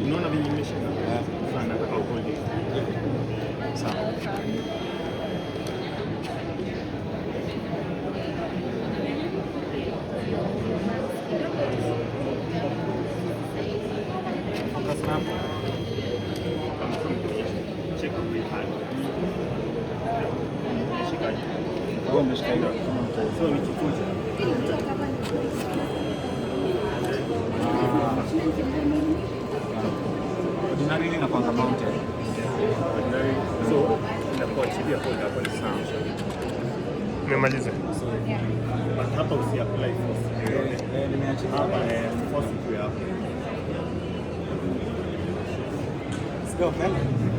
Unaona vile nimeshika? Sana nataka uhold. Sawa. So nikifuja. Ordinary na kwanza mounted. So inakuwa chini ya folder hapo ni sawa. Umemaliza? Hapa usi apply force. Nimeacha Hapa force tu hapo. Let's go, man.